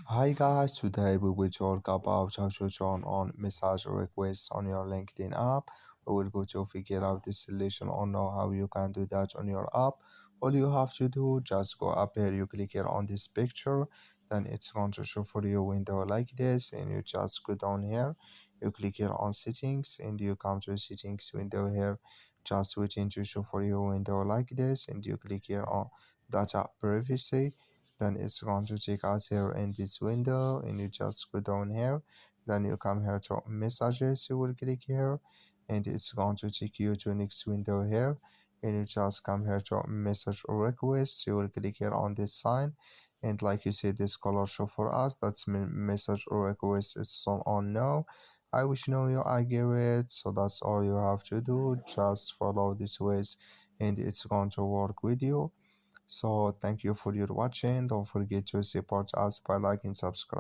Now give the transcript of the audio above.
Hi guys, today we will talk about how to turn on message requests on your LinkedIn app. We will go to figure out this solution or know how you can do that on your app. All you have to do, just go up here, you click here on this picture, then it's going to show for you a window like this, and you just go down here, you click here on settings, and you come to settings window here, just waiting to show for you a window like this, and you click here on data privacy, then it's going to take us here in this window, and you just go down here, then you come here to messages, you will click here, and it's going to take you to next window here, and you just come here to message requests, you will click here on this sign, and like you see this color show for us, that's message request, it's on now. I wish you know you I get it, so that's all you have to do, just follow these ways and it's going to work with you. So thank you for your watching. Don't forget to support us by liking, subscribe.